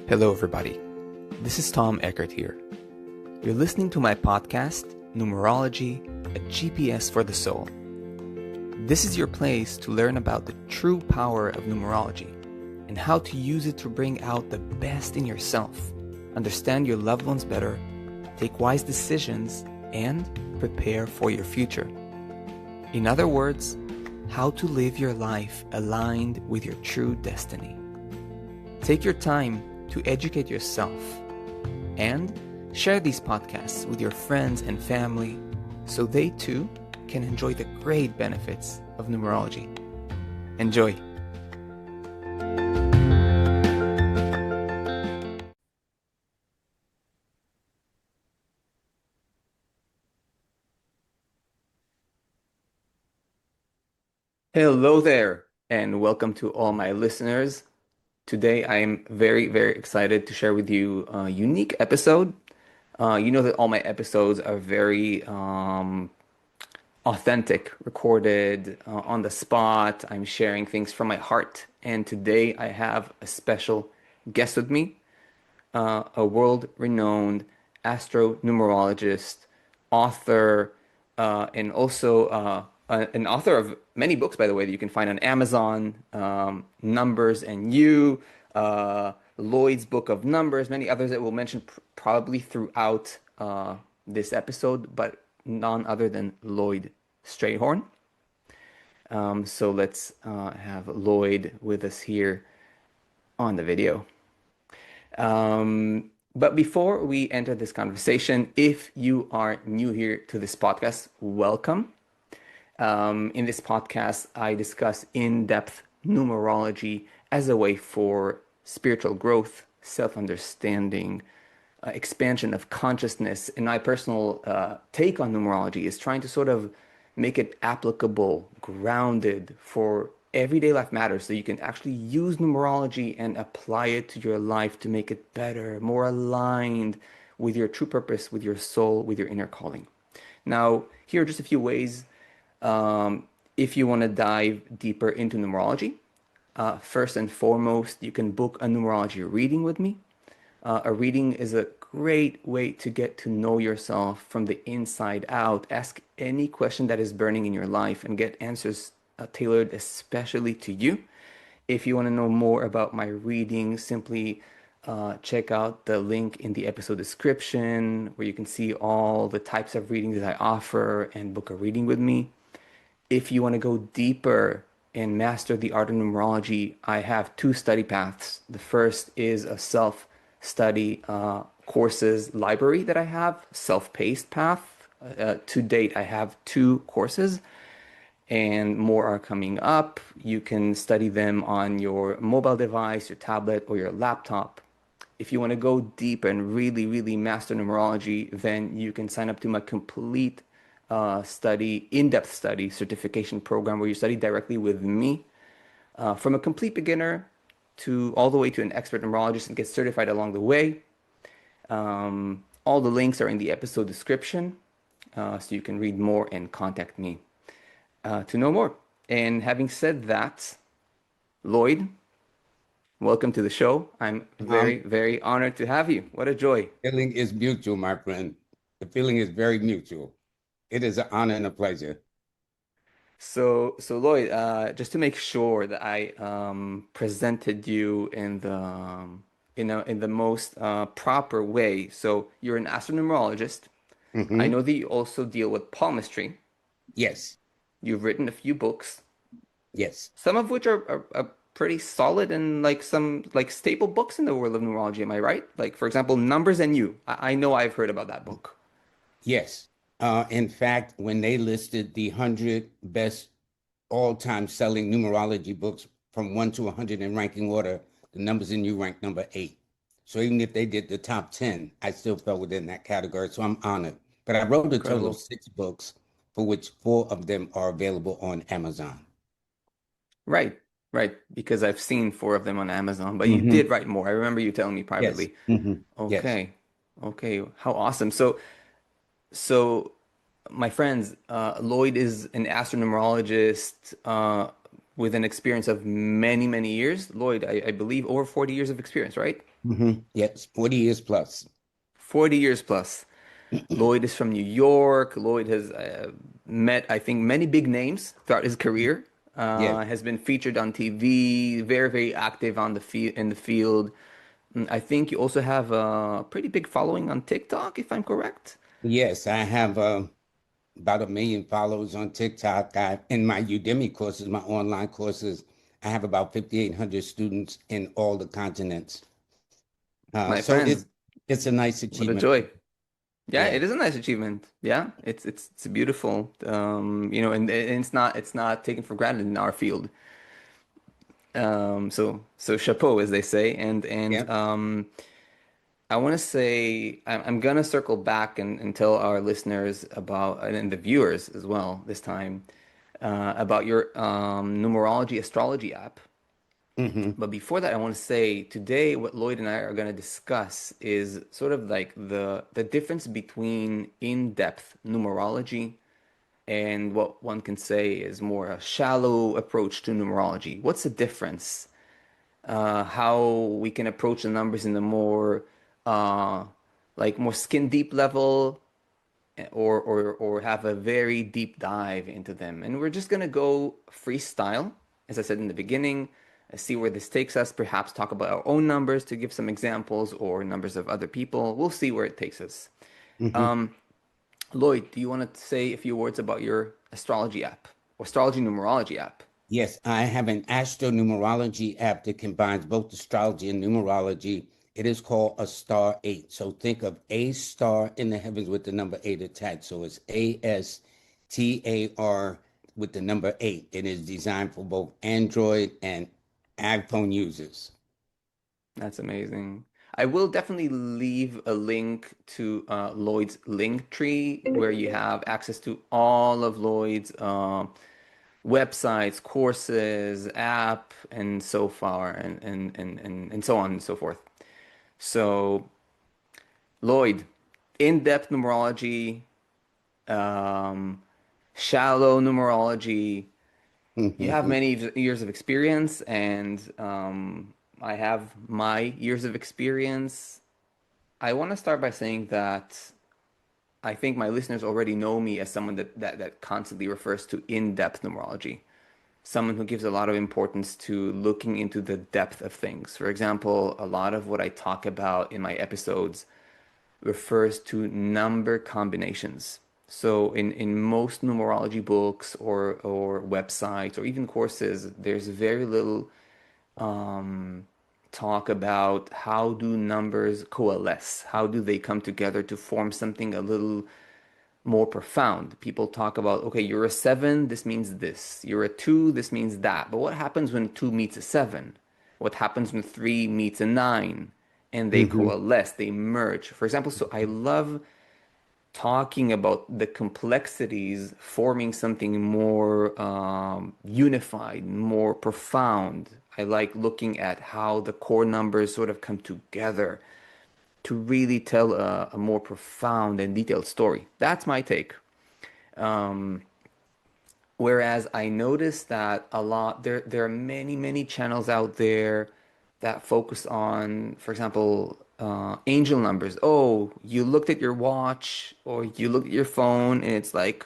Hello, everybody. This is Tom Eckert here. You're listening to my podcast, Numerology, a GPS for the soul. This is your place to learn about the true power of numerology and how to use it to bring out the best in yourself, understand your loved ones better, take wise decisions, and prepare for your future. In other words, how to live your life aligned with your true destiny. Take your time to educate yourself and share these podcasts with your friends and family so they too can enjoy the great benefits of numerology. Enjoy. Hello there, and welcome to all my listeners. Today, I am very, very excited to share with you a unique episode. You know that all my episodes are very authentic, recorded on the spot. I'm sharing things from my heart. And today, I have a special guest with me, a world-renowned astronumerologist, author, and also an author of many books, by the way, that you can find on Amazon, Numbers and You, Lloyd's Book of Numbers, many others that we'll mention probably throughout this episode, but none other than Lloyd Strayhorn. So let's have Lloyd with us here on the video. But before we enter this conversation, if you are new here to this podcast, welcome. In this podcast, I discuss in-depth numerology as a way for spiritual growth, self-understanding, expansion of consciousness. And my personal take on numerology is trying to sort of make it applicable, grounded for everyday life matters, so you can actually use numerology and apply it to your life to make it better, more aligned with your true purpose, with your soul, with your inner calling. Now, here are just a few ways if you want to dive deeper into numerology. First and foremost, you can book a numerology reading with me. A reading is a great way to get to know yourself from the inside out. Ask any question that is burning in your life and get answers tailored especially to you. If you want to know more about my reading, simply check out the link in the episode description where you can see all the types of readings that I offer and book a reading with me. If you want to go deeper and master the art of numerology, I have two study paths. The first is a self-study courses library that I have, self-paced path. To date, I have 2 courses and more are coming up. You can study them on your mobile device, your tablet, or your laptop. If you want to go deep and really, really master numerology, then you can sign up to my complete in-depth study certification program where you study directly with me from a complete beginner to all the way to an expert numerologist and get certified along the way. All the links are in the episode description, so you can read more and contact me to know more. And having said that, Lloyd, welcome to the show. I'm very, very honored to have you. What a joy. Feeling is mutual, my friend. The feeling is very mutual. It is an honor and a pleasure. So Lloyd, just to make sure that I presented you in the most proper way. So you're an astronumerologist. I know that you also deal with palmistry. Yes, You've written a few books, yes, some of which are pretty solid and like some like staple books in the world of numerology. Am I right? Like for example, Numbers and You. I know I've heard about that book. yes. In fact, when they listed the 100 best all-time selling numerology books from 1 to 100 in ranking order, the Numbers in You ranked number 8. So even if they did the top 10, I still fell within that category. So I'm honored. But I wrote a total of Incredible. 6 books, for which 4 of them are available on Amazon. Right, right. Because I've seen 4 of them on Amazon, but you Hmm. did write more. I remember you telling me Yes. privately. Yes. Okay, okay. How awesome. So my friends, Lloyd is an astronumerologist, with an experience of many, many years. Lloyd, I believe over 40 years of experience, right? Yes, 40 years plus. 40 years plus. Lloyd is from New York. Lloyd has met, I think, many big names throughout his career. Yes, Has been featured on TV, very, very active on the field in the field. I think you also have a pretty big following on TikTok, if I'm correct. yes, I have about 1 million followers on TikTok. In my Udemy courses, my online courses, I have about 5,800 students in all the continents. My So friend, it's a nice what a achievement. joy. Yeah, Yeah. it is a nice achievement. Yeah, it's beautiful. And it's not taken for granted in our field. So chapeau, as they say, and Yeah. I want to say I'm gonna circle back and tell our listeners about and the viewers as well this time about your numerology astrology app. Hmm. But before that, I want to say today what Lloyd and I are going to discuss is sort of like the difference between in-depth numerology and what one can say is more a shallow approach to numerology. What's the difference? How we can approach the numbers in a more uh, like more skin deep level, or have a very deep dive into them. And we're just gonna go freestyle, as I said in the beginning, see where this takes us. Perhaps talk about our own numbers to give some examples, or numbers of other people. We'll see where it takes us. Hmm. Lloyd, do you want to say a few words about your astrology app or astrology numerology app? Yes, I have an astronumerology app that combines both astrology and numerology. It is called a star eight. So think of a star in the heavens with the number eight attached. So it's ASTAR with the number eight. It is designed for both Android and iPhone users. That's amazing. I will definitely leave a link to Lloyd's link tree where you have access to all of Lloyd's websites, courses, app, and so far, and so on and so forth. So, Lloyd, in-depth numerology, um, shallow numerology. You have many years of experience, and I have my years of experience. I want to start by saying that I think my listeners already know me as someone that constantly refers to in-depth numerology, someone who gives a lot of importance to looking into the depth of things. For example, a lot of what I talk about in my episodes refers to number combinations. So in most numerology books or websites or even courses, there's very little talk about how do numbers coalesce? How do they come together to form something a little more profound? People talk about, okay, you're a seven, this means this. You're a two, this means that. But what happens when two meets a seven? What happens when three meets a nine? And they Hmm. coalesce, they merge. For example, so I love talking about the complexities forming something more unified, more profound. I like looking at how the core numbers sort of come together to really tell a more profound and detailed story. That's my take. Whereas I noticed that a lot there are many, many channels out there that focus on, for example, angel numbers. Oh, you looked at your watch or you looked at your phone and it's like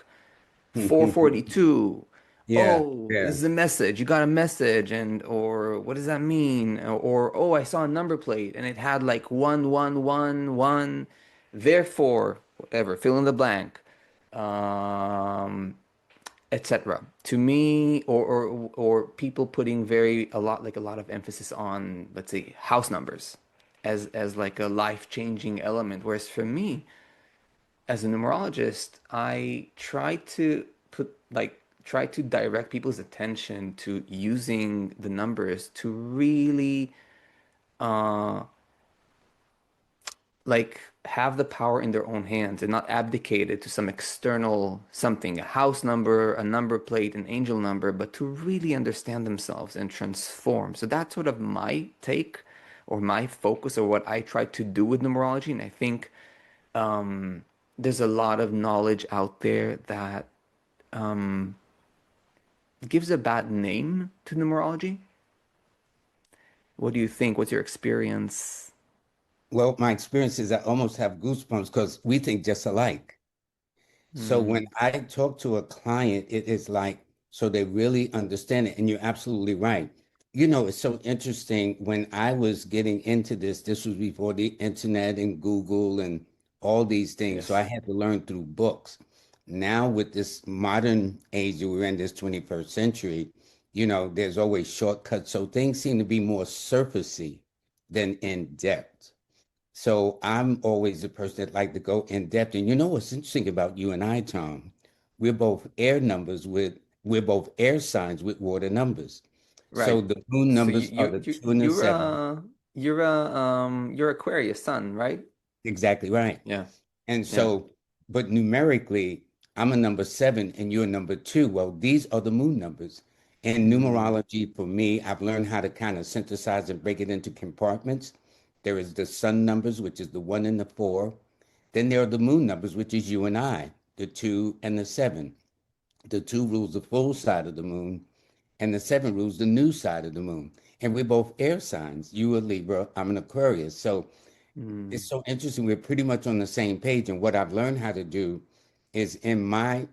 442. Yeah, Oh, this yeah. is a message. You got a message, and or what does that mean? Or oh, I saw a number plate and it had like 1111, therefore, whatever, fill in the blank. Um, etc. To me, or people putting very a lot of emphasis on, let's say, house numbers as like a life-changing element. Whereas for me, as a numerologist, I try to direct people's attention to using the numbers to really uh like have the power in their own hands and not abdicate it to some external something, a house number, a number plate, an angel number, but to really understand themselves and transform. So that's sort of my take or my focus or what I try to do with numerology. And I think there's a lot of knowledge out there that gives a bad name to numerology. What do you think? What's your experience? Well, my experience is I almost have goosebumps because we think just alike. So when Mm, I talk to a client, it is like, so they really understand it. And you're absolutely right. You know, it's so interesting. When I was getting into this was before the internet and Google and all these things. So I yes. had to learn through books. Now, with this modern age that we're in, this 21st century, you know, there's always shortcuts. So things seem to be more surfacey than in depth. So I'm always the person that like to go in depth. And you know what's interesting about you and I, Tom? We're both we're both air signs with water numbers. So Right. the moon So numbers are the two and the seven. you're Aquarius sun, right? Exactly right. Yeah. And Yeah. so, but numerically, I'm a number seven and you're a number two. Well, these are the moon numbers. In Mm, numerology, for me, I've learned how to kind of synthesize and break it into compartments. There is the sun numbers, which is the one and the four. Then there are the moon numbers, which is you and I, the two and the seven. The two rules the full side of the moon, and the seven rules the new side of the moon. And we're both air signs. You a Libra, I'm an Aquarius. So it's mm, so interesting. We're pretty much on the same page. And what I've learned how to do is in my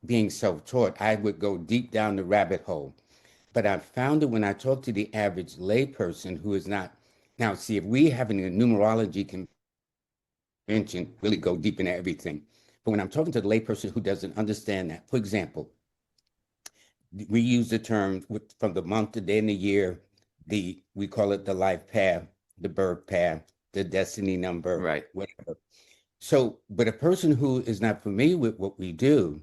being self-taught, I would go deep down the rabbit hole. But I found that when I talk to the average layperson who is not, now see, if we having a numerology convention, really go deep into everything. But when I'm talking to the layperson who doesn't understand that, for example, we use the term from the month, the day, and the year. We call it the life path, the birth path, the destiny number, right. whatever. So, but a person who is not familiar with what we do,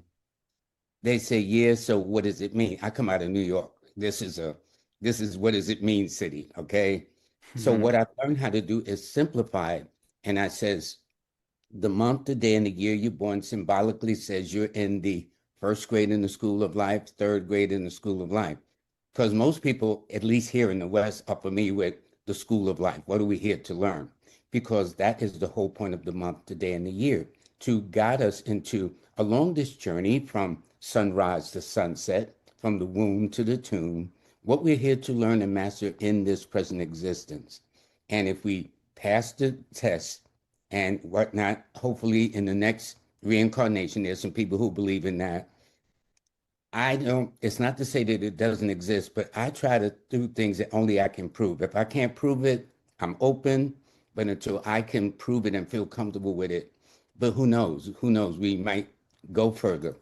they say, "Yeah, so what does it mean?" I come out of New York. This is what does it mean city, okay? So what Mhm. I've learned how to do is simplify it, and I says the month, the day, and the year you're born symbolically says you're in the first grade in the school of life, third grade in the school of life. Because most people, at least here in the West, are familiar with the school of life. What are we here to learn? Because that is the whole point of the month, the day, and the year to guide us into along this journey from sunrise to sunset, from the womb to the tomb, what we're here to learn and master in this present existence. And if we pass the test, and whatnot. Hopefully, in the next reincarnation, there's some people who believe in that. I don't, it's not to say that it doesn't exist, but I try to do things that only I can prove. If I can't prove it, I'm open, but until I can prove it and feel comfortable with it, but who knows? Who knows? We might go further.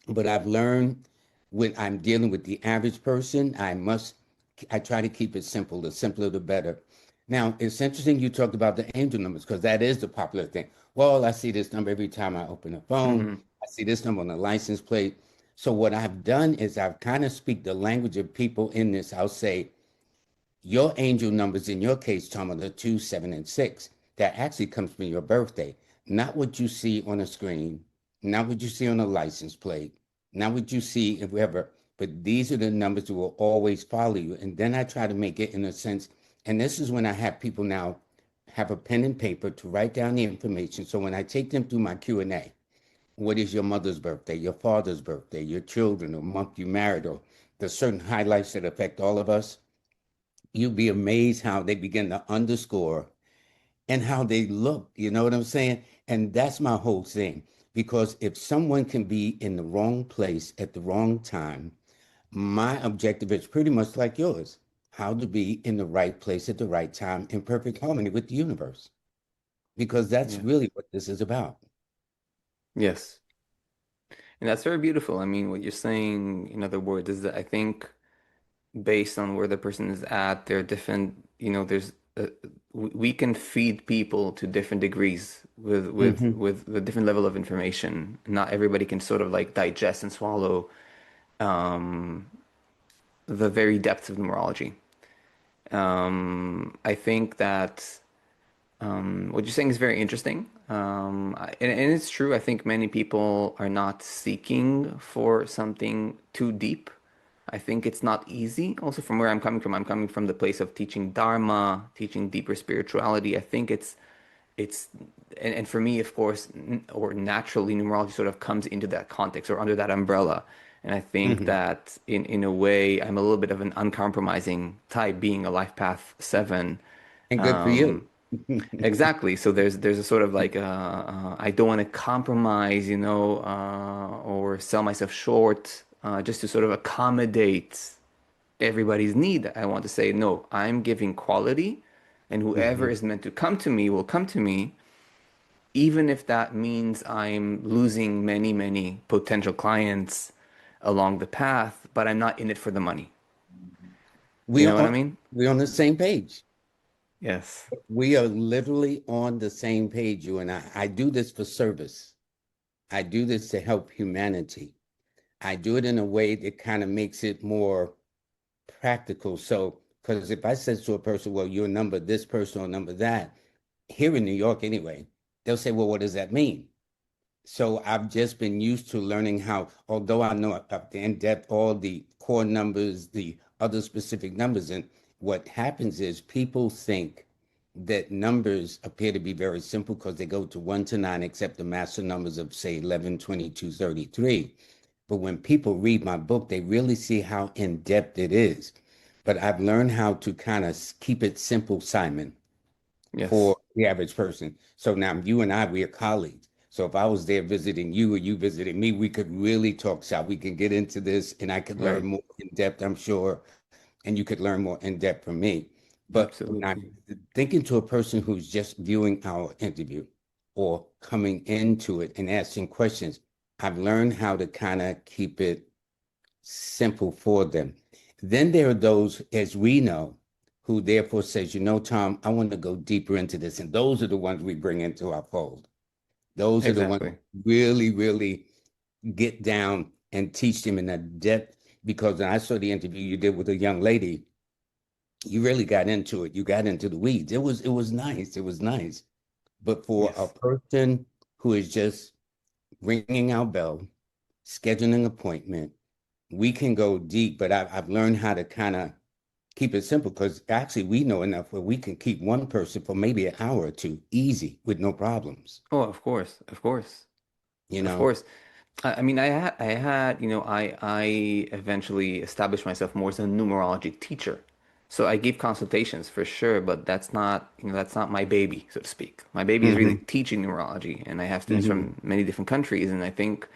But I've learned when I'm dealing with the average person, I try to keep it simple. The simpler, the better. Now, it's interesting you talked about the angel numbers because that is the popular thing. Well, I see this number every time I open a phone. Mhm. I see this number on the license plate. So what I've done is I've kind of speak the language of people in this. I'll say, your angel numbers in your case, Tom, are the 2, 7, and 6. That actually comes from your birthday, not what you see on a screen, not what you see on a license plate, not what you see if ever, but these are the numbers that will always follow you. And then I try to make it in a sense, and this is when I have people now have a pen and paper to write down the information. So when I take them through my Q&A, what is your mother's birthday, your father's birthday, your children, or month you married, or the certain highlights that affect all of us, you'd be amazed how they begin to underscore and how they look. You know what I'm saying? And that's my whole thing. Because if someone can be in the wrong place at the wrong time, my objective is pretty much like yours, how to be in the right place at the right time in perfect harmony with the universe. Because that's Yeah. really what this is about. Yes. And that's very beautiful. I mean, what you're saying, in other words, is that I think based on where the person is at, there are different, there's we can feed people to different degrees with Hmm. the different level of information. Not everybody can sort of like digest and swallow um, the very depths of numerology. I think that what you're saying is very interesting. And it's true. I think many people are not seeking for something too deep. I think it's not easy. Also, from where I'm coming from the place of teaching Dharma, teaching deeper spirituality. I think it's, and for me, of course, or naturally, numerology sort of comes into that context or under that umbrella. And I think Hmm. that in a way, I'm a little bit of an uncompromising type, being a life path 7. And good for you. Um, exactly. So there's a sort of like I don't want to compromise, or sell myself short, just to sort of accommodate everybody's need. I want to say, no, I'm giving quality, and whoever Hmm. is meant to come to me will come to me, even if that means I'm losing many, many potential clients along the path, but I'm not in it for the money. You We know what I are mean? we're on the same page. Yes. We are literally on the same page, you and I. I do this for service. I do this to help humanity. I do it in a way that kind of makes it more practical. So, because if I said to a person, well, you're number this person or number that, here in New York anyway, they'll say, well, what does that mean? So I've just been used to learning how, although I know the in-depth all the core numbers, the other specific numbers, and what happens is people think that numbers appear to be very simple because they go to 1 to 9, except the master numbers of say 11, 22, 33. But when people read my book, they really see how in-depth it is. But I've learned how to kind of keep it simple, Simon, Yes. for the average person. So now you and I, we are colleagues. So if I was there visiting you or you visiting me, we could really talk shop. We can get into this and I could learn Right. more in depth, I'm sure, and you could learn more in depth from me. But when I Absolutely. thinking to a person who's just viewing our interview or coming into it and asking questions, I've learned how to kind of keep it simple for them. Then there are those, as we know, who therefore says, you know, Tom, I want to go deeper into this. And those are the ones we bring into our fold. Those are the ones Exactly. really, really get down and teach them in a depth. Because I saw the interview you did with a young lady, you really got into it. You got into the weeds. It was nice. It was nice. But for a Yes. person who is just ringing our bell, scheduling an appointment, we can go deep, but I've learned how to kind of keep it simple because actually we know enough where we can keep one person for maybe an hour or two easy with no problems, Oh, of course. Of course. you Of know? course. I mean, I eventually established myself more as a numerology teacher. So I give consultations for sure, but that's not my baby, so to speak. My baby is really Hmm. teaching numerology, and I have students Hmm. from many different countries, and I think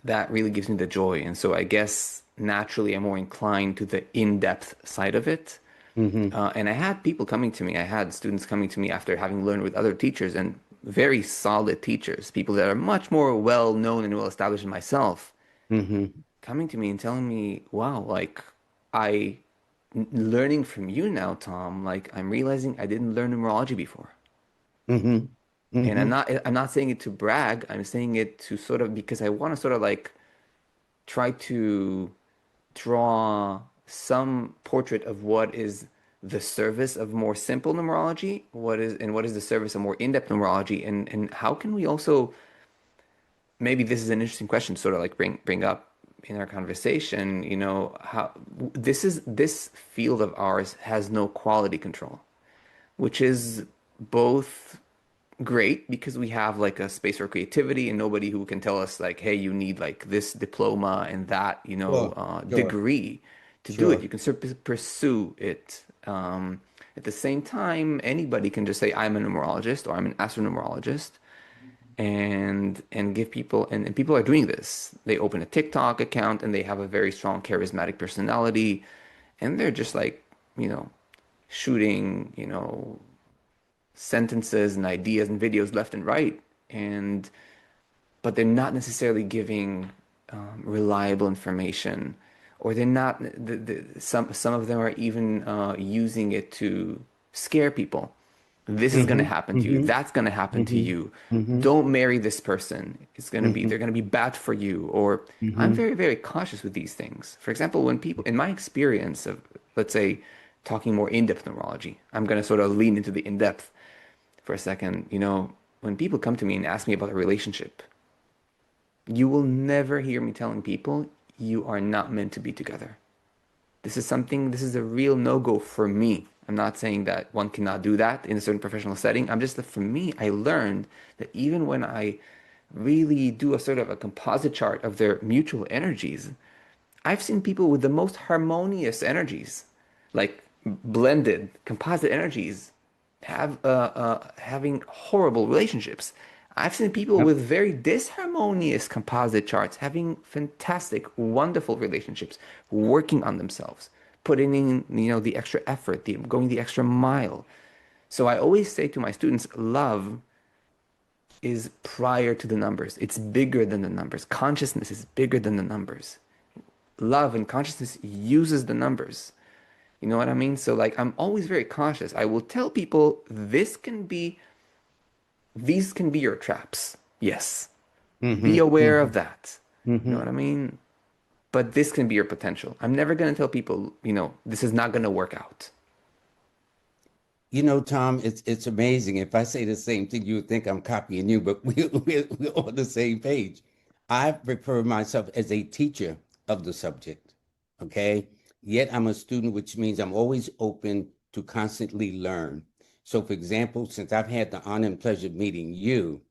that really gives me the joy. And so I guess naturally I'm more inclined to the in-depth side of it. Hmm. And I had people coming to me, I had students coming to me after having learned with other teachers and very solid teachers, people that are much more well known and well established than myself, Hmm. coming to me and telling me, wow, like I learning from you now, Tom, like I'm realizing I didn't learn numerology before. Hmm. And Hmm. I'm not saying it to brag. I'm saying it to sort of because I want to sort of like try to draw some portrait of what is the service of more simple numerology, what is the service of more in-depth numerology, and how can we also, maybe this is an interesting question to sort of like bring up in our conversation, how this field of ours has no quality control, which is both great because we have like a space for creativity and nobody who can tell us like, hey, you need like this diploma and that, Sure, sure, degree to do it. sure. You can sort of pursue it. At the same time, anybody can just say, I'm a numerologist or I'm an astronumerologist and give people, and people are doing this. They open a TikTok account and they have a very strong charismatic personality and they're just like, you know, shooting, sentences and ideas and videos left and right, and but they're not necessarily giving reliable information, or they're not. Some of them are even using it to scare people. This is going to Hmm. happen to you. Hmm. That's going to happen to Hmm. you. Hmm. Don't marry this person. Hmm. They're going to be bad for you. Or I'm Hmm. very, very cautious with these things. For example, when people, in my experience of, let's say, talking more in-depth neurology, I'm going to sort of lean into the in-depth for a second. When people come to me and ask me about a relationship, you will never hear me telling people you are not meant to be together. This is a real no-go for me. I'm not saying that one cannot do that in a certain professional setting. I'm just that for me, I learned that even when I really do a sort of a composite chart of their mutual energies, I've seen people with the most harmonious energies, like blended composite energies, having horrible relationships. I've seen people Yep. with very disharmonious composite charts having fantastic, wonderful relationships, working on themselves, putting in, the extra effort, going the extra mile. So I always say to my students, love is prior to the numbers. It's bigger than the numbers. Consciousness is bigger than the numbers. Love and consciousness uses the numbers. You know what I mean? So like I'm always very cautious. I will tell people these can be your traps. Yes. Be Mm-hmm. aware of Mm-hmm. that. You know Mm-hmm. what I mean? But this can be your potential. I'm never going to tell people, this is not going to work out. Tom, it's amazing. If I say the same thing, you would think I'm copying you, but we're on the same page. I refer myself as a teacher of the subject, okay? Yet I'm a student, which means I'm always open to constantly learn. So, for example, since I've had the honor and pleasure of meeting you,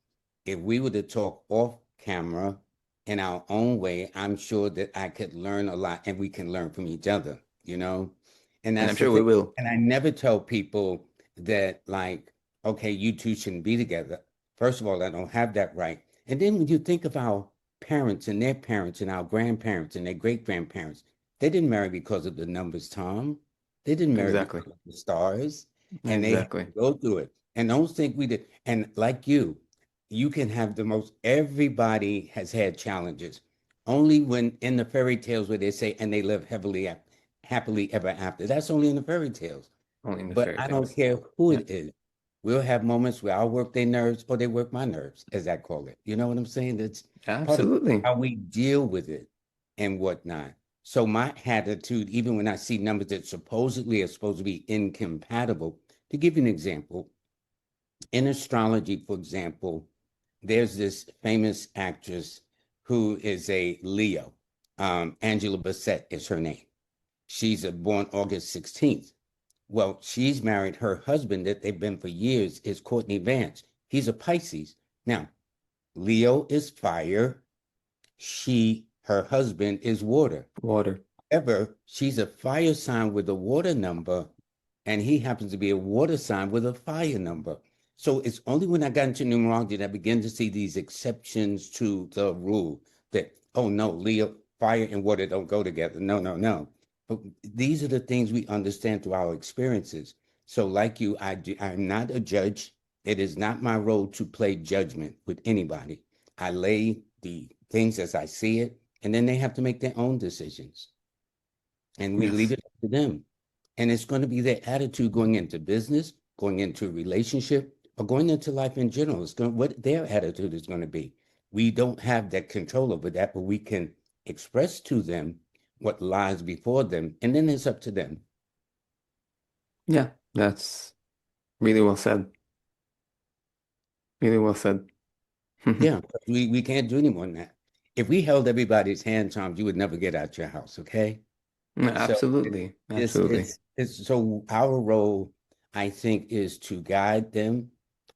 if we were to talk off camera in our own way, I'm sure that I could learn a lot and we can learn from each other, you know? And And I'm that's the sure we thing. will. And I never tell people that, like, okay, you two shouldn't be together. First of all, I don't have that right. And then when you think of our parents and our grandparents and their great grandparents, they didn't marry because of the numbers, Tom. They didn't marry Exactly. because of the stars, and they had to Exactly. go through it. And don't think we did. And like you can have the most, everybody has had challenges. Only when in the fairy tales where they say, and they live happily ever after. That's only in the fairy tales. Only in the But fairy I don't tales. care who Yeah. it is. We'll have moments where I'll work their nerves or they work my nerves, as I call it. You know what I'm saying? That's part of Absolutely. how we deal with it and whatnot. So my attitude, even when I see numbers that supposedly are supposed to be incompatible, to give you an example, in astrology, for example, there's this famous actress who is a Leo. Angela Bassett is her name. She's born August 16th. Well, she's married. Her husband that they've been for years is Courtney Vance. He's a Pisces. Now, Leo is fire. Her husband is water. Water. However, she's a fire sign with a water number, and he happens to be a water sign with a fire number. So it's only when I got into numerology that I began to see these exceptions to the rule that, oh no, Leo, fire and water don't go together. No, no, no. But these are the things we understand through our experiences. So, like you, I'm not a judge. It is not my role to play judgment with anybody. I lay the things as I see it, and then they have to make their own decisions. And we leave Yes. it up to them. And it's going to be their attitude going into business, going into a relationship, or going into life in general. It's going what their attitude is going to be. We don't have that control over that, but we can express to them what lies before them, and then it's up to them. Yeah. That's really well said. Really well said. Yeah, we can't do any more than that. If we held everybody's hand, Tom, you would never get out your house, okay? So Absolutely. Absolutely. it's so our role, I think, is to guide them.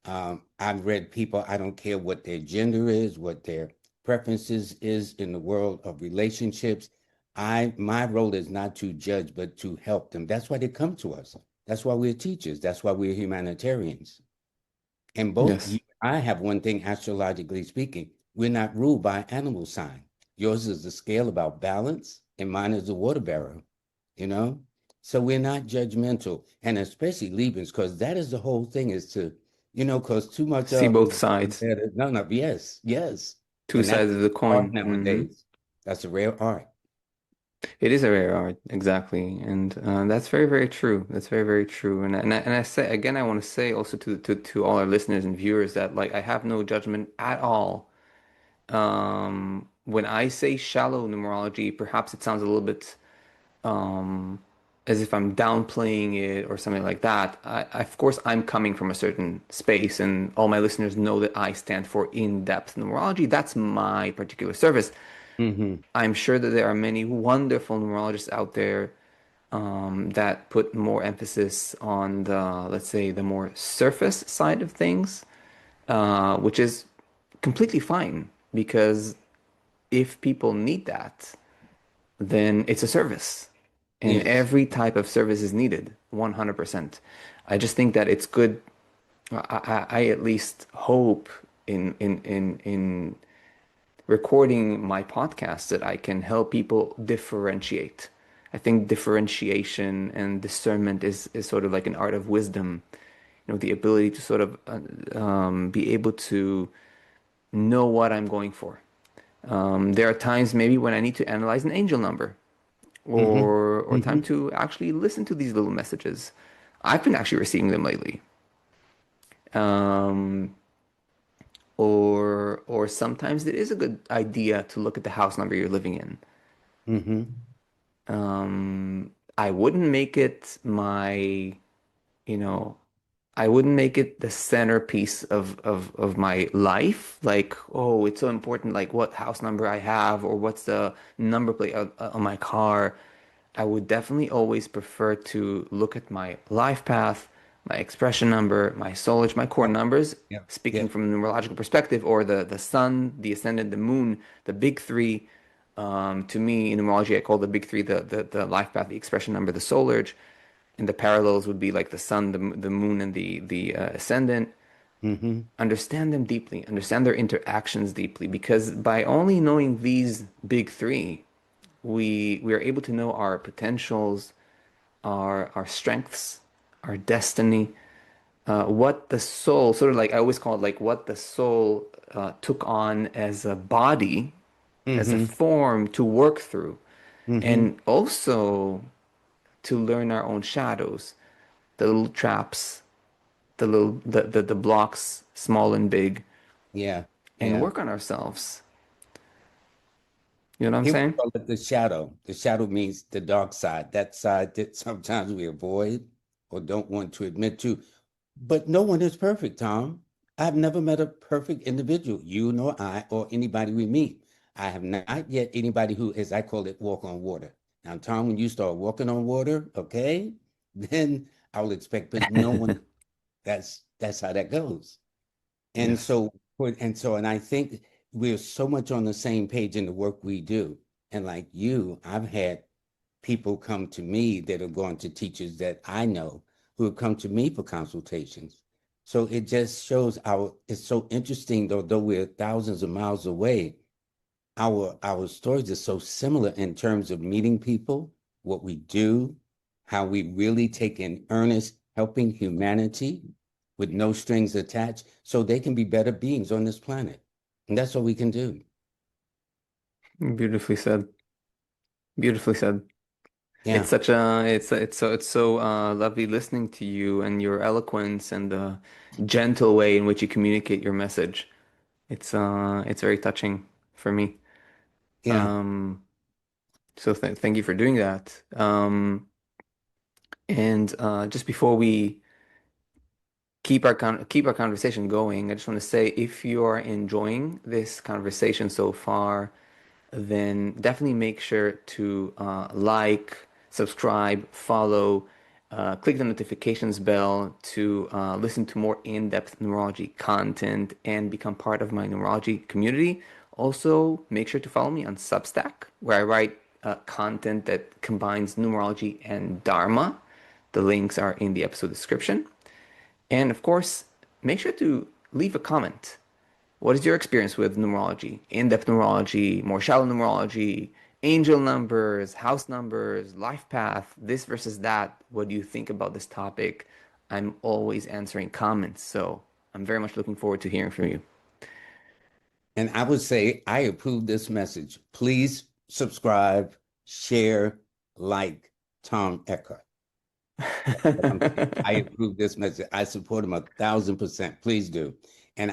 I've read people, I don't care what their gender is, what their preferences is in the world of relationships. My role is not to judge, but to help them. That's why they come to us. That's why we're teachers. That's why we're humanitarians. And both you Yes. and I have one thing, astrologically speaking. We're not ruled by animal sign. Yours is the scale about balance, and mine is the water bearer, you know? So we're not judgmental, and especially Libyans, because that is the whole thing is to, because too much See of both is sides. better. No, no, yes, yes. Two And that's sides of the art coin. nowadays. That's a rare art. It is a rare art, exactly, and that's very, very true. That's very, very true. And I say again, I want to say also to all our listeners and viewers that like I have no judgment at all. When I say shallow numerology, perhaps it sounds a little bit um, as if I'm downplaying it or something like that. Of course, I'm coming from a certain space, and all my listeners know that I stand for in-depth numerology. That's my particular service. Mm-hmm. I'm sure that there are many wonderful numerologists out there that put more emphasis on the, let's say, the more surface side of things, which is completely fine because if people need that, then it's a service. And Yes. every type of service is needed, 100%. I just think that it's good. I at least hope in recording my podcast that I can help people differentiate. I think differentiation and discernment is sort of like an art of wisdom. You know, the ability to sort of be able to know what I'm going for. There are times maybe when I need to analyze an angel number Mm-hmm. or time Mm-hmm. to actually listen to these little messages. I've been actually receiving them lately. Um, or sometimes it is a good idea to look at the house number you're living in. Mm-hmm. I wouldn't make it my, you know, I wouldn't make it the centerpiece of my life. Like, oh, it's so important, like what house number I have or what's the number plate on my car. I would definitely always prefer to look at my life path, my expression number, my soulage, my core Yep. numbers, Yep. speaking Yep. from a numerological perspective, or the sun, the ascendant, the moon, the big three. To me, in numerology, I call the big three the life path, the expression number, the soulage, and the parallels would be like the sun, the moon, and the ascendant. Mm-hmm. Understand them deeply, understand their interactions deeply, because by only knowing these big three, we are able to know our potentials, our strengths, our destiny, what the soul, sort of like I always call it like what the soul took on as a body, as a Mm-hmm. form to work through, Mm-hmm. and also to learn our own shadows, the little traps, the blocks, small and big, Yeah. and Yeah. work on ourselves. You know what I'm Here we saying? call it the shadow. The shadow means the dark side, that side that sometimes we avoid or don't want to admit to. But no one is perfect, Tom. I've never met a perfect individual, you nor I, or anybody we meet. I have not yet anybody who, as I call it, walk on water. Now, Tom, when you start walking on water, okay, then I'll expect, but no one, that's how that goes. And Yes. so, and I think we're so much on the same page in the work we do. And like you, I've had people come to me that have gone to teachers that I know who have come to me for consultations. So it just shows it's so interesting, though we're thousands of miles away, our stories are so similar in terms of meeting people, what we do, how we really take in earnest helping humanity with no strings attached so they can be better beings on this planet. And that's what we can do. Beautifully said. Beautifully said. Yeah. It's so lovely listening to you and your eloquence and the gentle way in which you communicate your message. It's very touching for me. Yeah. Um, so thank you for doing that. And just before we keep our conversation going, I just want to say if you are enjoying this conversation so far, then definitely make sure to like, subscribe, follow, click the notifications bell to listen to more in-depth numerology content and become part of my numerology community. Also, make sure to follow me on Substack, where I write content that combines numerology and Dharma. The links are in the episode description. And of course, make sure to leave a comment. What is your experience with numerology? In-depth numerology, more shallow numerology, angel numbers, house numbers, life path, this versus that. What do you think about this topic? I'm always answering comments, so I'm very much looking forward to hearing from you. And I would say I approve this message. Please subscribe, share, like Tom Ecker. That's what I'm saying. I approve this message. I support him 1,000%. Please do. And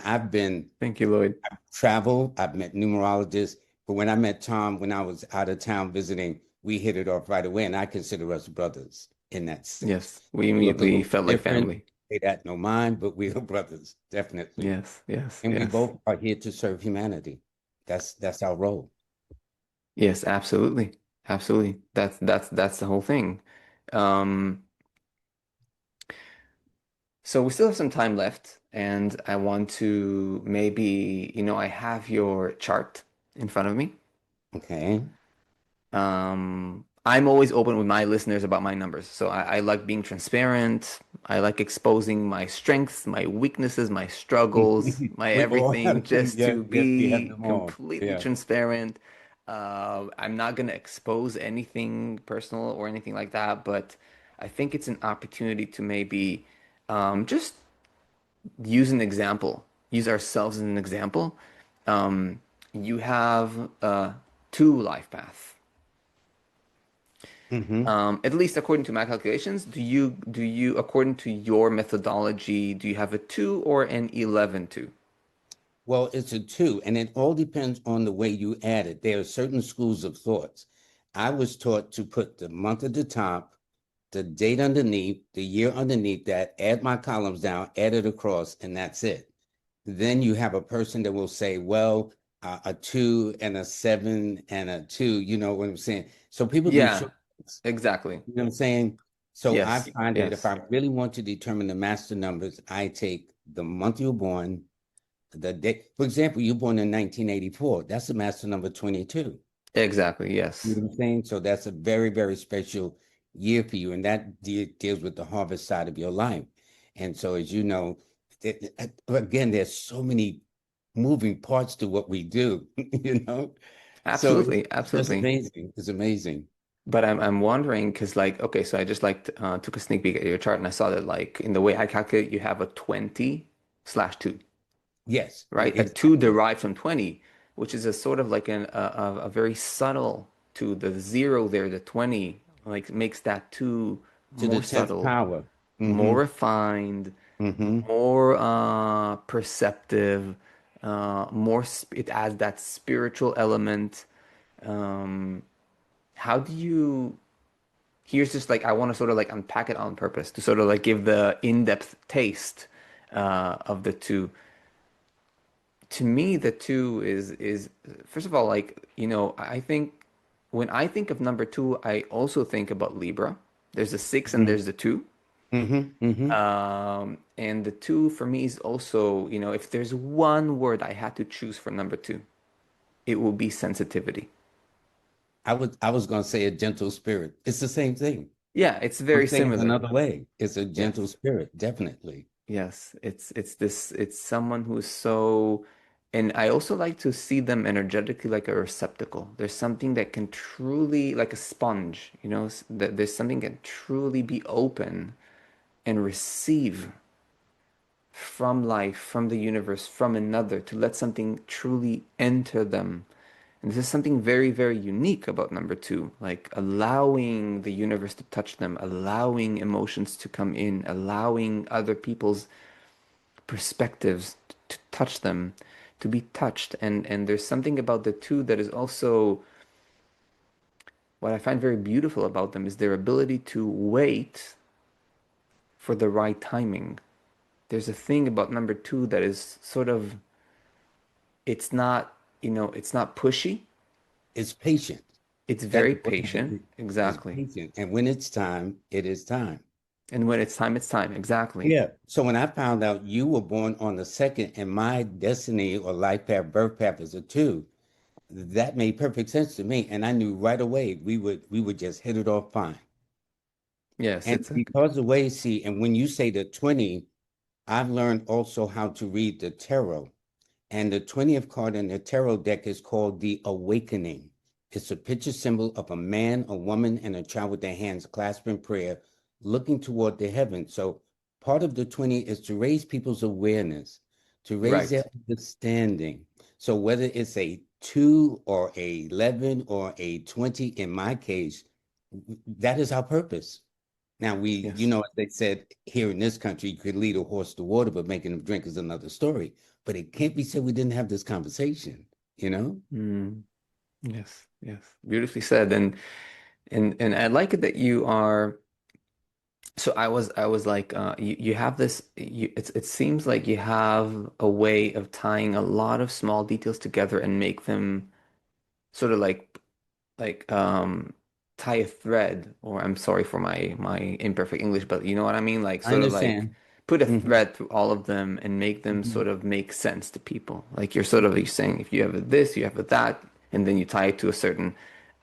Thank you, Lloyd. traveled, I've met numerologists, but when I met Tom, when I was out of town visiting, we hit it off right away. And I consider us brothers in that sense. Yes, we Look a immediately little felt like different. family. Say that, no mind, but we are brothers, definitely. Yes, yes, And we yes. both are here to serve humanity. That's our role. Yes, absolutely. Absolutely. That's the whole thing. Um, So we still have some time left, and I want to maybe, I have your chart in front of me. Okay. I'm always open with my listeners about my numbers. So I like being transparent. I like exposing my strengths, my weaknesses, my struggles, my We all everything, have them. just Yes, to yes, we have be them all. completely Yeah. transparent. I'm not going to expose anything personal or anything like that, but I think it's an opportunity to maybe just use an example, use ourselves as an example. Um, you have two life paths. Hmm. At least according to my calculations, do you according to your methodology, do you have a 2 or an 11 two? Well, it's a two, and it all depends on the way you add it. There are certain schools of thoughts. I was taught to put the month at the top, the date underneath, the year underneath that, add my columns down, add it across, and that's it. Then you have a person that will say, well, a two and a seven and a two, you know what I'm saying? So people do Yeah, short, exactly. you know what I'm saying? So I Yes, find that if yes, I really want to determine the master numbers, I take the month you were born, the day. For example, you're born in 1984. That's the master number 22. exactly. You Yes. know what I'm saying? So that's a very, very special year for you. And that deals with the harvest side of your life. And so, as you know, again, there's so many moving parts to what we do, you know? So Absolutely, it's just absolutely. amazing. It's amazing. But I'm wondering because like okay, so I just like took a sneak peek at your chart and I saw that like in the way I calculate, you have a 20/2. Yes, Right? A two exactly. derived from 20, which is a sort of like a very subtle two. The zero there, the 20, like makes that two To the more 10th subtle, power. more Mm-hmm. refined, Mm-hmm. more perceptive, it adds that spiritual element. Um, how do you, here's just like, I want to sort of like unpack it on purpose to sort of like give the in-depth taste of the two. To me, the two is first of all, like, I think when I think of number two, I also think about Libra. There's a six and there's the two. Mm-hmm. Mm-hmm. And the two for me is also, if there's one word I had to choose for number two, it will be sensitivity. I was gonna say a gentle spirit. It's the same thing. Yeah, it's I'm very saying it similar. another way. It's a gentle Yes. spirit, definitely. Yes, it's someone who's so, and I also like to see them energetically like a receptacle. There's something that can truly, like a sponge, that there's something that can truly be open and receive from life, from the universe, from another, to let something truly enter them. And this is something very, very unique about number two, like allowing the universe to touch them, allowing emotions to come in, allowing other people's perspectives to touch them, to be touched. And there's something about the two that is also what I find very beautiful about them is their ability to wait for the right timing. There's a thing about number two that is sort of, it's not, it's not pushy. It's patient. It's That's very the word. patient. It's Exactly. patient. And when it's time, it is time. And when it's time, it's time. Exactly. Yeah. So when I found out you were born on the second and my destiny or life path, birth path is a two, that made perfect sense to me. And I knew right away we would just hit it off fine. Yes, And it's a, because the way, see, and when you say the 20, I've learned also how to read the tarot. And the 20th card in the tarot deck is called the Awakening. It's a picture symbol of a man, a woman, and a child with their hands clasped in prayer, looking toward the heavens. So part of the 20 is to raise people's awareness, to raise their right. understanding. So whether it's a 2 or a 11 or a 20, in my case, that is our purpose. Now Yes. as they said here in this country, you could lead a horse to water, but making him drink is another story. But it can't be said we didn't have this conversation, you know? Mm, yes. Yes. Beautifully said. And I like it that you are. So I was like, you have this. It seems like you have a way of tying a lot of small details together and make them sort of like tie a thread. Or I'm sorry for my imperfect English, but you know what I mean. Like I sort of like understand. put a Mm-hmm. thread through all of them and make them Mm-hmm. sort of make sense to people. Like you're saying, if you have a this, you have a that, and then you tie it to a certain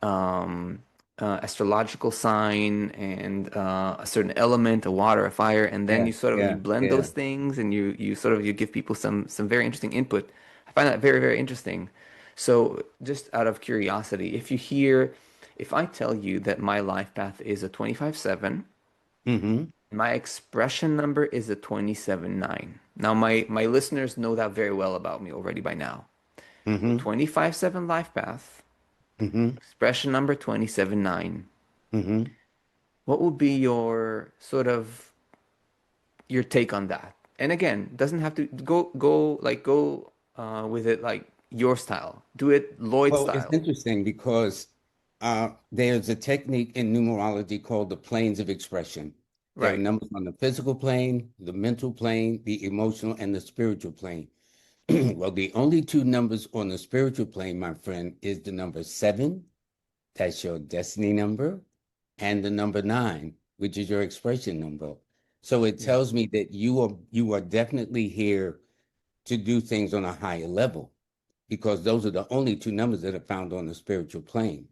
um, astrological sign and a certain element, a water, a fire, and then Yeah, you sort of you yeah, blend yeah. those things and you sort of you give people some very interesting input. I find that very, very interesting. So just out of curiosity, if I tell you that my life path is a 25/7, Mm-hmm. my expression number is a 27/9. Now, my listeners know that very well about me already by now. So Mm-hmm. 25/7 life path, Mm-hmm. expression number 27/9. Mm-hmm. What would be your sort of your take on that? And again, doesn't have to go with it like your style. Do it Lloyd Well, it's style. interesting because there's a technique in numerology called the planes of expression. There are Right. numbers on the physical plane, the mental plane, the emotional, and the spiritual plane. Well, the only two numbers on the spiritual plane, my friend, is the number 7, that's your destiny number, and the number 9, which is your expression number. So it Yeah. tells me that you are definitely here to do things on a higher level because those are the only two numbers that are found on the spiritual plane.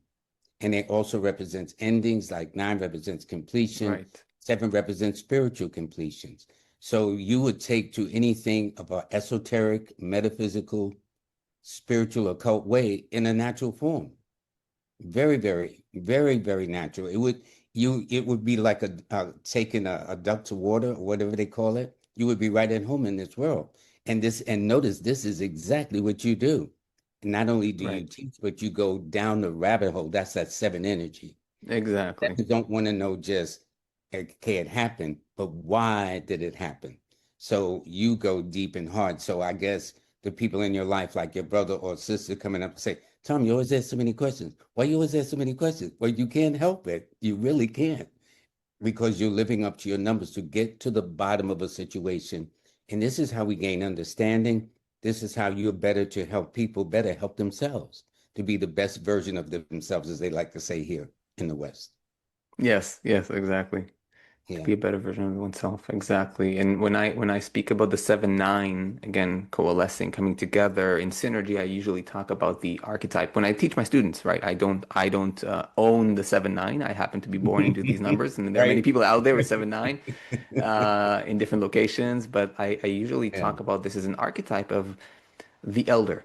And it also represents endings, like 9 represents completion, Right. 7 represents spiritual completions. So you would take to anything about esoteric, metaphysical, spiritual, occult way in a natural form. Very, very, very, very natural. It would be like taking a duck to water or whatever they call it. You would be right at home in this world. And notice this is exactly what you do. Not only do you Right. teach, but you go down the rabbit hole. That's that 7 energy. Exactly. You don't want to know just, okay, it happened, but why did it happen? So you go deep and hard. So I guess the people in your life, like your brother or sister coming up and say, Tom, you always ask so many questions. Why you always ask so many questions? Well, you can't help it. You really can't because you're living up to your numbers to get to the bottom of a situation. And this is how we gain understanding. This is how you're better to help people better help themselves to be the best version of themselves, as they like to say here in the West. Yes, yes, exactly. To Yeah. be a better version of oneself. Exactly. And when I speak about the 7/9, again, coalescing, coming together in synergy, I usually talk about the archetype. When I teach my students, right? I don't own the 7/9. I happen to be born into these numbers, and there are many Right. people out there with 7/9 in different locations. But I usually Yeah. talk about this as an archetype of the elder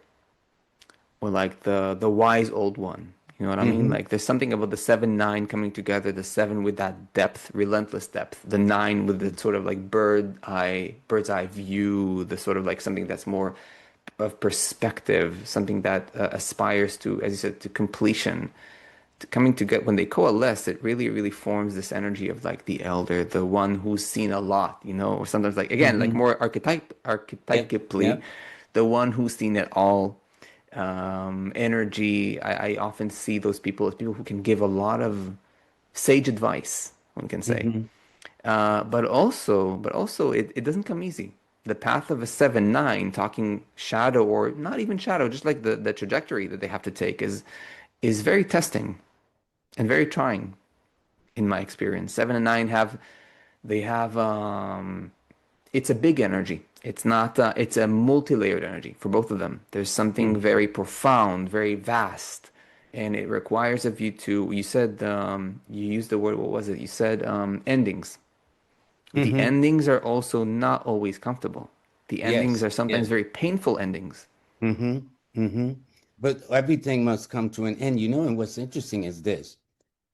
or like the wise old one. You know what I mean? Hmm. Like there's something about the 7/9 coming together, the 7 with that depth, relentless depth, the 9 with the sort of like bird's eye view, the sort of like something that's more of perspective, something that aspires to, as you said, to completion. Coming together when they coalesce, it really, really forms this energy of like the elder, the one who's seen a lot, or sometimes like again, like Hmm. more Yep. archetypically, Yep. the one who's seen it all energy. I often see those people as people who can give a lot of sage advice, one can say. Hmm. But also, it doesn't come easy. The path of a 7/9, talking shadow or not even shadow, just like the trajectory that they have to take is very testing and very trying in my experience. 7 and 9 have it's a big energy. It's not, it's a multi-layered energy for both of them. There's something Hmm. very profound, very vast, and it requires of you to, you said, you used the word, what was it? You said endings. The Hmm. endings are also not always comfortable. The endings Yes. are sometimes Yes. very painful endings. Hmm. Hmm. But everything must come to an end, and what's interesting is this.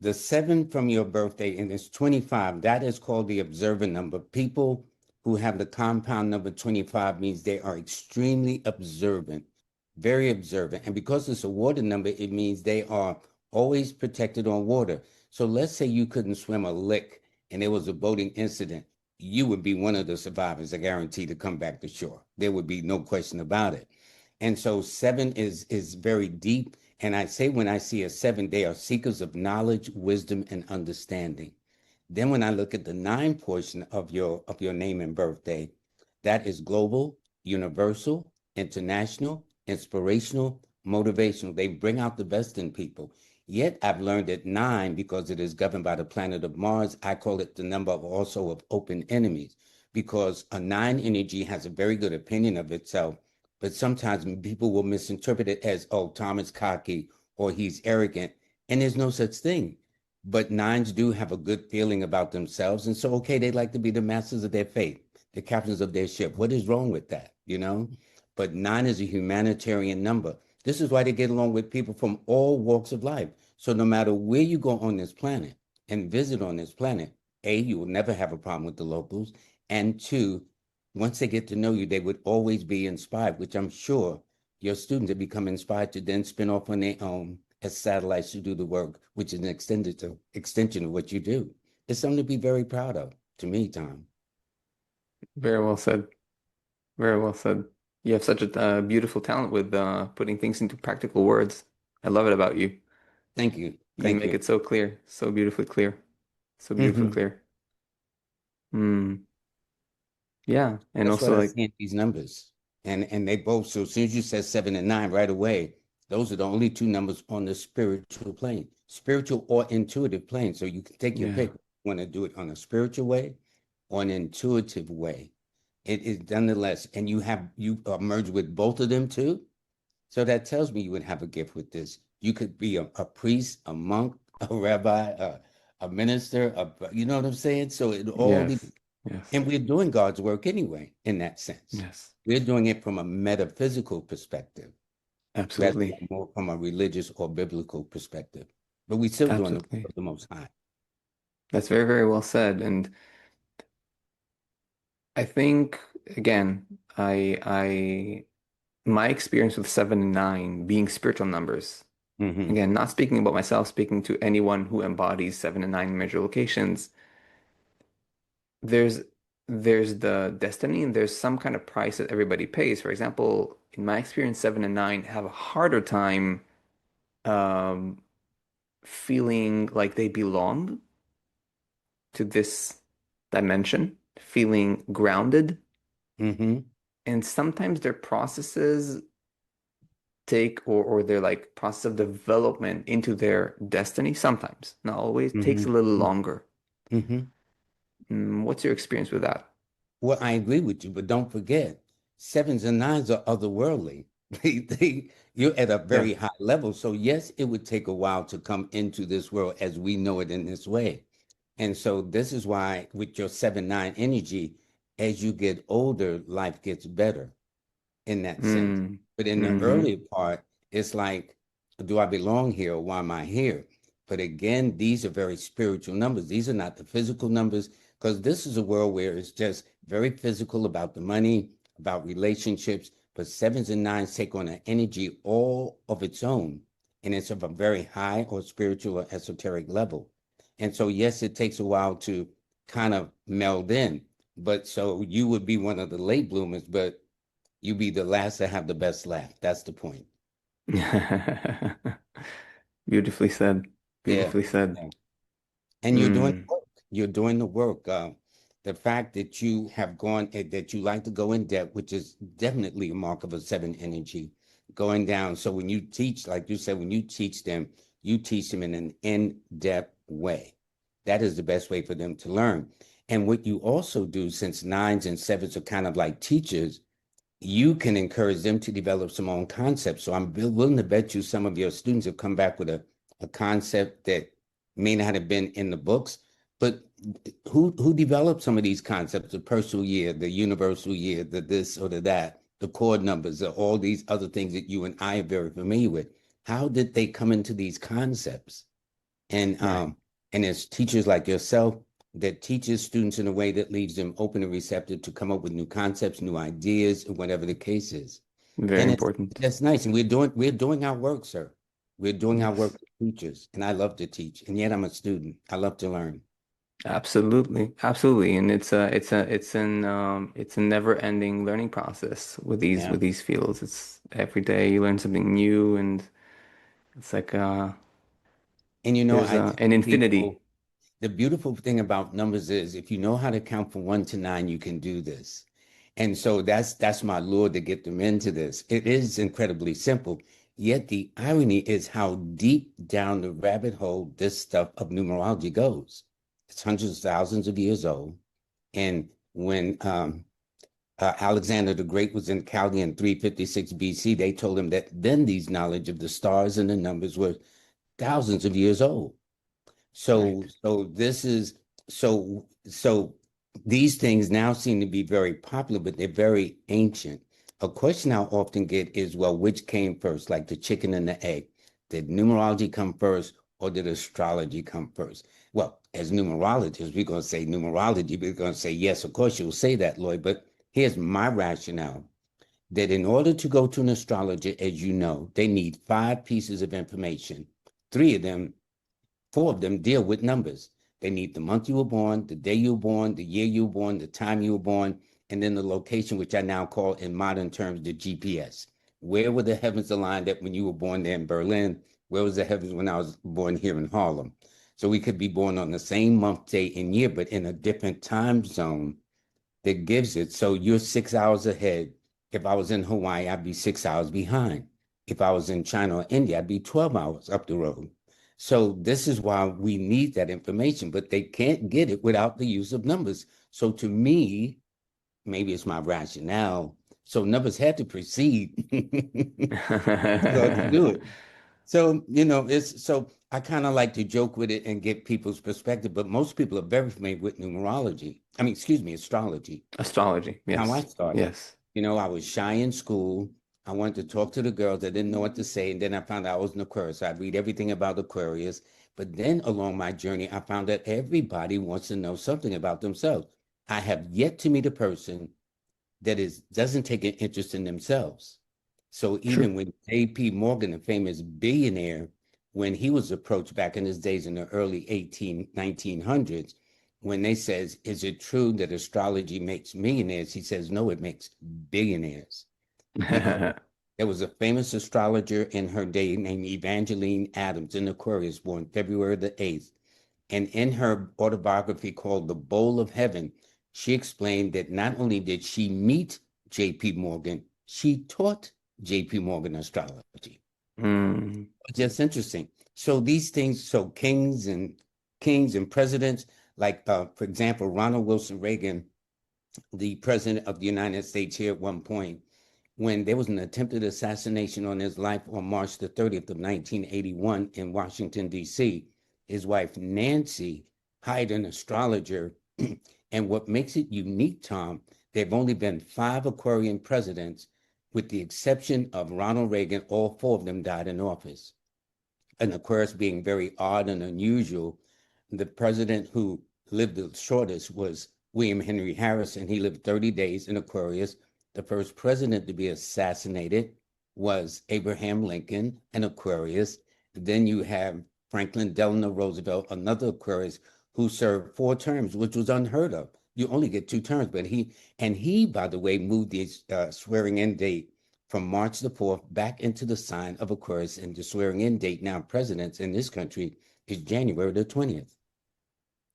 The 7 from your birthday, and it's 25, that is called the observant number. People who have the compound number 25 means they are extremely observant, very observant. And because it's a water number, it means they are always protected on water. So let's say you couldn't swim a lick and there was a boating incident, you would be one of the survivors, I guarantee, to come back to shore. There would be no question about it. And so 7 is very deep. And I say when I see a 7, they are seekers of knowledge, wisdom, and understanding. Then when I look at the 9 portion of your name and birthday, that is global, universal, international, inspirational, motivational. They bring out the best in people. Yet I've learned that 9, because it is governed by the planet of Mars, I call it the number of also of open enemies. because a nine energy has a very good opinion of itself, but sometimes people will misinterpret it as, oh, Tom is cocky or he's arrogant, and there's no such thing. But nines do have a good feeling about themselves, and so okay, they like to be the masters of their fate, the captains of their ship. What is wrong with that, you know? But nine is a humanitarian number. This is why they get along with people from all walks of life. So no matter where you go on this planet and visit on this planet, A, you will never have a problem with the locals. And two, once they get to know you, they would always be inspired, which I'm sure your students have become inspired to then spin off on their own as satellites to do the work, which is an extension of what you do. It's something to be very proud of, to me, Tom. Very well said. Very well said. You have such a beautiful talent with putting things into practical words. I love it about you. Thank you. You Thank make you. it so clear, so beautifully clear, so beautifully Hmm. clear. Mm, yeah, and That's what also I like see in these numbers. And they both, so as soon as you said 7 and 9 right away, those are the only two numbers on the spiritual plane, spiritual or intuitive plane. So you can take your yeah, pick. You want to do it on a spiritual way or an intuitive way. It is nonetheless, and you merge with both of them too. So that tells me you would have a gift with this. You could be a priest, a monk, a rabbi, a minister, you know what I'm saying? So it all yes, yes, and we're doing God's work anyway, in that sense. yes, We're doing it from a metaphysical perspective rather absolutely, than more from a religious or biblical perspective. But we're still doing the work absolutely. of the Most High. That's very, very well said. And I think again, my experience with 7 and 9 being spiritual numbers. Hmm. Again, not speaking about myself, speaking to anyone who embodies 7 and 9 major locations. There's there's the destiny and there's some kind of price that everybody pays. For example, in my experience, 7 and 9 have a harder time um, feeling like they belong to this dimension, feeling grounded. Hmm. And sometimes their processes take or their like process of development into their destiny, sometimes, not always, takes Hmm. a little longer. Hmm. What's your experience with that? Well, I agree with you, but don't forget, sevens and nines are otherworldly. You're at a Yeah. very high level. So yes, it would take a while to come into this world as we know it in this way. And so this is why with your 7-9 energy, as you get older, life gets better in that sense. Mm, But in the hmm early part, it's like, do I belong here or why am I here? But again, these are very spiritual numbers. These are not the physical numbers, because this is a world where it's just very physical about the money, about relationships. But sevens and nines take on an energy all of its own, and it's of a very high or spiritual or esoteric level. And so, yes, it takes a while to kind of meld in. But so you would be one of the late bloomers, but you be the last to have the best laugh. That's the point. Beautifully said. Yeah. Beautifully said. Yeah. And you're doing Mm, the work. You're doing the work. The fact that you have gone, that you like to go in depth, which is definitely a mark of a seven energy, going down. So when you teach, like you said, when you teach them in an in-depth way. That is the best way for them to learn. And what you also do, since nines and sevens are kind of like teachers, you can encourage them to develop some own concepts. So I'm willing to bet you some of your students have come back with a concept that may not have been in the books, but who developed some of these concepts, the personal year, the universal year, the this or the that, the chord numbers, all these other things that you and I are very familiar with. How did they come into these concepts? And right. and as teachers like yourself that teaches students in a way that leaves them open and receptive to come up with new concepts, new ideas, whatever the case is. Very And it's important. that's nice. And we're doing our work, sir. We're doing our work Yes. as teachers. And I love to teach. And yet I'm a student. I love to learn. Absolutely. Absolutely. And it's a never-ending learning process Yeah. with these fields. It's every day you learn something new and it's like And there's I tell an infinity. people the beautiful thing about numbers is if you know how to count from 1 to 9, you can do this. And so that's my lure to get them into this. It is incredibly simple. Yet the irony is how deep down the rabbit hole this stuff of numerology goes. It's hundreds of thousands of years old. And when Alexander the Great was in Chaldean 356 BC, they told him that then these knowledge of the stars and the numbers were thousands of years old. So, Right. so this is so these things now seem to be very popular, but they're very ancient. A question I often get is, well, which came first, like the chicken and the egg? Did numerology come first or did astrology come first? Well, as numerologists, we're going to say numerology. We're going to say, yes, of course, you'll say that, Lloyd. But here's my rationale that in order to go to an astrologer, as you know, they need 5 pieces of information. Three of them 4 of them deal with numbers. They need the month you were born, the day you were born, the year you were born, the time you were born, and then the location, which I now call in modern terms the GPS. Where were the heavens aligned at when you were born there in Berlin? Where was the heavens when I was born here in Harlem? So we could be born on the same month, day, and year, but in a different time zone that gives it. So you're 6 hours ahead. If I was in Hawaii, I'd be 6 hours behind. If I was in China or India, I'd be 12 hours up the road. So this is why we need that information, but they can't get it without the use of numbers. So to me, maybe it's my rationale. So numbers had to precede so to do it. So, it's so I kind of like to joke with it and get people's perspective, but most people are very familiar with numerology. I mean, excuse me, astrology. Astrology. How I Yes. started. Yes. I was shy in school. I wanted to talk to the girls. I didn't know what to say. And then I found out I was an Aquarius. So I'd read everything about Aquarius. But then along my journey, I found that everybody wants to know something about themselves. I have yet to meet a person that doesn't take an interest in themselves. So True. even when J.P. Morgan, a famous billionaire, when he was approached back in his days in the early 1900s, when they says, is it true that astrology makes millionaires? He says, no, it makes billionaires. Because there was a famous astrologer in her day named Evangeline Adams in Aquarius, born February the 8th. And in her autobiography called The Bowl of Heaven, she explained that not only did she meet J.P. Morgan, she taught J.P. Morgan astrology. Mm. Just interesting. So these things, so kings and presidents, like for example, Ronald Wilson Reagan, the president of the United States here at one point, when there was an attempted assassination on his life on March the 30th of 1981 in Washington, D.C., his wife, Nancy, hired an astrologer. And what makes it unique, Tom, there have only been 5 Aquarian presidents, with the exception of Ronald Reagan. All 4 of them died in office. And Aquarius being very odd and unusual, the president who lived the shortest was William Henry Harrison. He lived 30 days in Aquarius. The first president to be assassinated was Abraham Lincoln, an Aquarius. Then you have Franklin Delano Roosevelt, another Aquarius, who served 4 terms, which was unheard of. You only get 2 terms, but he, by the way, moved the swearing-in date from March the 4th back into the sign of Aquarius, and the swearing-in date now presidents in this country is January the 20th.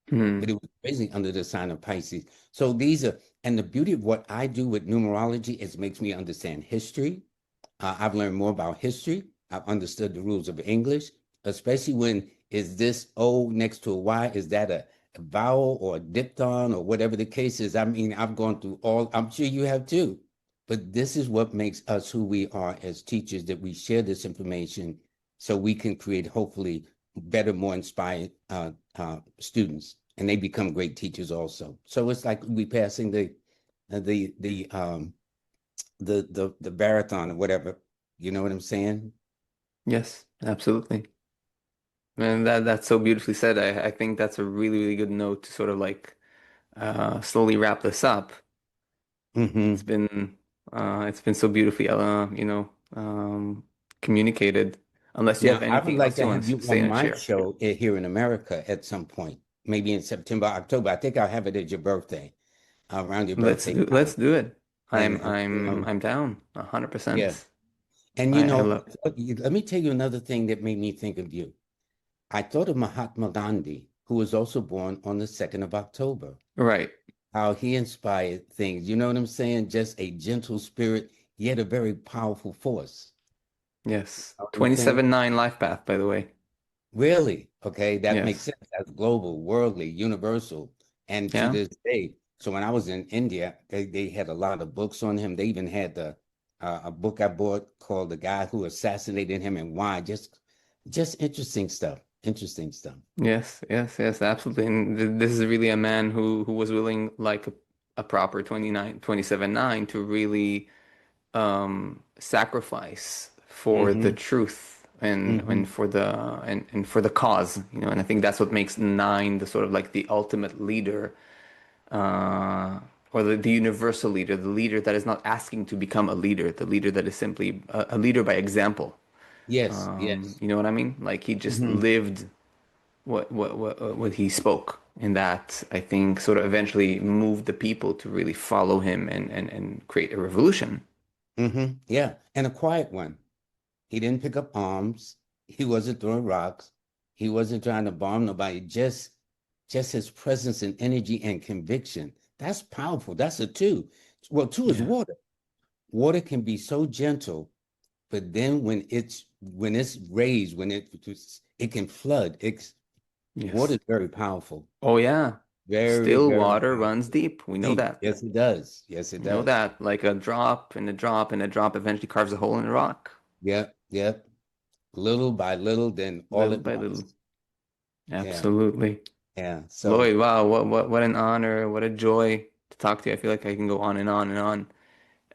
But Mm. it was basically under the sign of Pisces. So these are, and the beauty of what I do with numerology is it makes me understand history. I've learned more about history. I've understood the rules of English, especially when is this O next to a Y? Is that a vowel or a diphthong or whatever the case is? I mean, I've gone through all, I'm sure you have too. But this is what makes us who we are as teachers, that we share this information so we can create hopefully better, more inspired students, and they become great teachers also. So it's like we passing the the marathon or whatever. You know what I'm saying? Yes, absolutely. And that's so beautifully said. I think that's a really, really good note to sort of like slowly wrap this up. It's Hmm. been it's been so beautifully communicated. Unless you have Now, I would anything like else you to want have to you say on and my share. show here in America at some point, maybe in September, October. I think I'll have it at your birthday, around your birthday Let's time. do it. And, I'm and I'm I'm down yeah. 100%. And I love let me tell you another thing that made me think of you. I thought of Mahatma Gandhi, who was also born on the 2nd of October, right. how he inspired things. You know what I'm saying? Just a gentle spirit, yet a very powerful force. Yes. Know what I'm saying? 27-9 life path, by the way. Really? Okay, that makes Yes. sense. That's global, worldly, universal. And to Yeah. this day, So when I was in India, they had a lot of books on him. They even had a book I bought called "The Guy Who Assassinated Him and Why." Just interesting stuff. Interesting stuff. Yes, yes, yes, absolutely. And this is really a man who was willing, like a proper 27-9, to really sacrifice for the Mm-hmm. truth Mm-hmm. and for the cause, you know. And I think that's what makes nine the sort of like the ultimate leader, or the universal leader, the leader that is not asking to become a leader, the leader that is simply a leader by example. Yes. Yes. You know what I mean? Like he just Mm-hmm. lived what he spoke, and that I think sort of eventually moved the people to really follow him and create a revolution. Mm-hmm. Yeah. And a quiet one. He didn't pick up arms. He wasn't throwing rocks. He wasn't trying to bomb nobody. Just his presence and energy and conviction. That's powerful. That's a two. Well, two is Yeah. water. Water can be so gentle, but then when it's raised, it can flood. It's water Yes. is very powerful. Oh yeah. Very, Still very water runs powerful. deep. We know Deep. that. Yes, it does. Yes, it We know does. that. Like a drop and a drop and a drop eventually carves a hole in the rock, Yep, yep. Little by little, then all little at by little. once. Yeah, Absolutely. yeah. So Lloyd, wow, what an honor, what a joy to talk to you. I feel like I can go on and on and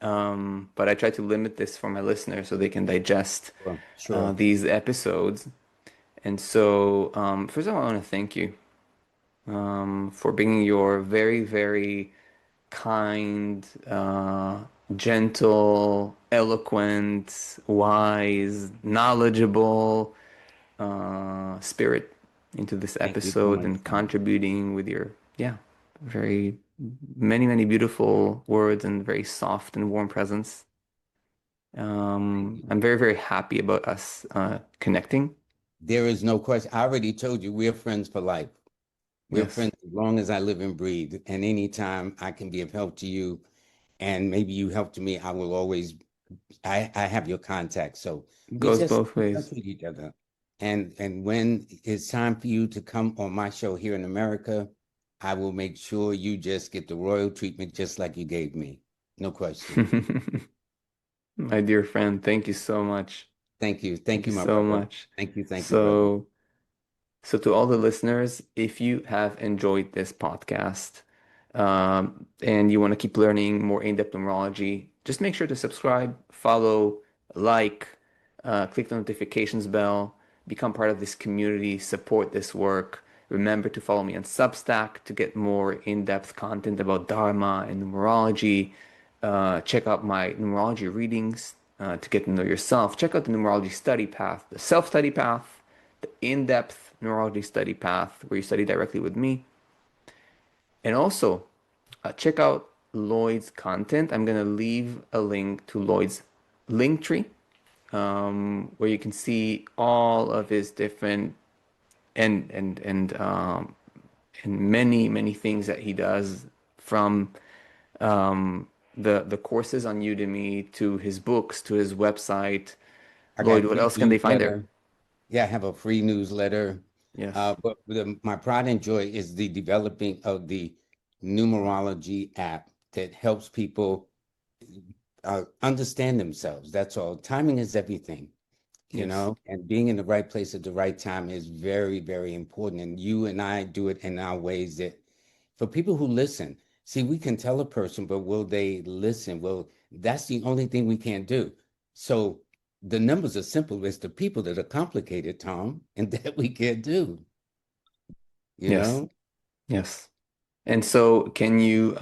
on. But I try to limit this for my listeners so they can digest sure. these episodes. And so, first of all, I want to thank you for bringing your very, very kind, gentle, eloquent, wise, knowledgeable spirit into this Thank you so episode much, and Tom. contributing with your, yeah, very many, many beautiful words and very soft and warm presence. Thank you. I'm very, very happy about us connecting. There is no question. I already told you we're friends for life. We're Yes, friends as long as I live and breathe. And anytime I can be of help to you, and maybe you help to me, I will always. I have your contact, so we goes just both keep in touch ways. with each other. And when it's time for you to come on my show here in America, I will make sure you just get the royal treatment, just like you gave me. No question. My dear friend, thank you so much. Thank Thank you you, my so brother. much. Thank you, brother. So, so to all the listeners, if you have enjoyed this podcast, and you want to keep learning more in-depth numerology, just make sure to subscribe, follow, like, click the notifications bell, become part of this community, support this work. Remember to follow me on Substack to get more in-depth content about Dharma and numerology. Check out my numerology readings to get to know yourself. Check out the numerology study path, the self-study path, the in-depth numerology study path where you study directly with me. And also, check out Lloyd's content. I'm going to leave a link to Lloyd's link tree, where you can see all of his different and and and um, and many many things that he does, from the courses on Udemy to his books to his website. I Lloyd, got what free else can they find there? newsletter. Yeah, I have a free newsletter. Yes. But my pride and joy is the developing of the numerology app that helps people understand themselves. That's all. Timing is everything, Yes. and being in the right place at the right time is very, very important. And you and I do it in our ways that for people who listen, see, we can tell a person, but will they listen? Well, that's the only thing we can't do. So the numbers are simple. It's the people that are complicated, Tom, and that we can't do, you Yes. know? Yes. And so, can you,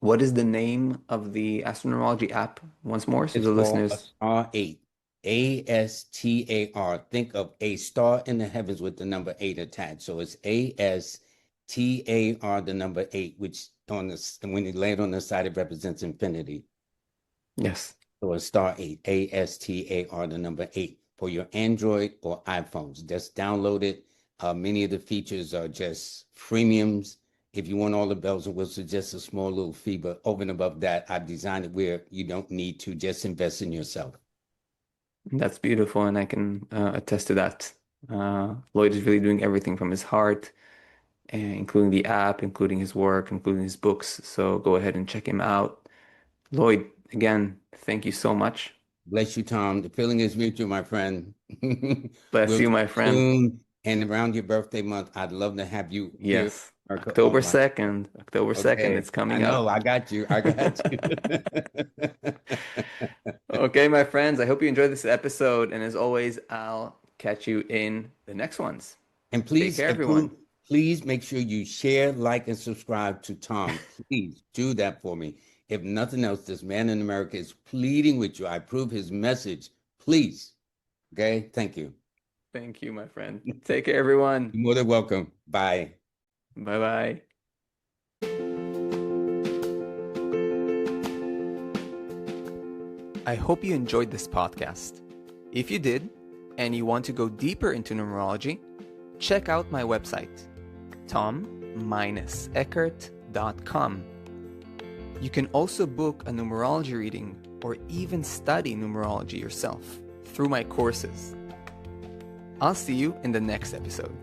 what is the name of the astronumerology app once more so It's the called a listeners? star eight. ASTAR. Think of a star in the heavens with the number eight attached. So it's ASTAR, the number eight, which when you lay it on the side, it represents infinity. Yes. So a star eight, ASTAR, the number eight for your Android or iPhones. Just download it. Many of the features are just freemiums. If you want all the bells and whistles, just a small little fee. But over and above that, I've designed it where you don't need to just invest in yourself. That's beautiful, and I can attest to that. Lloyd is really doing everything from his heart. including the app, including his work, including his books. So go ahead and check him out. Lloyd, again, thank you so much. Bless you, Tom. The feeling is mutual, my friend. Bless We'll you, talk my friend. soon. And around your birthday month, I'd love to have you here in Yes, America October on my. 2nd. October 2nd, Okay. it's I coming know. up. I got you. I got you. Okay, my friends, I hope you enjoyed this episode. And as always, I'll catch you in the next ones. And Take please care, everyone. please make sure you share, like, and subscribe to Tom. Please do that for me. If nothing else, this man in America is pleading with you. I approve his message. Please. Okay. Thank you. Thank you, my friend. Take care, everyone. You're more than welcome. Bye. Bye bye. I hope you enjoyed this podcast. If you did, and you want to go deeper into numerology, check out my website, tom-eckert.com. You can also book a numerology reading or even study numerology yourself through my courses. I'll see you in the next episode.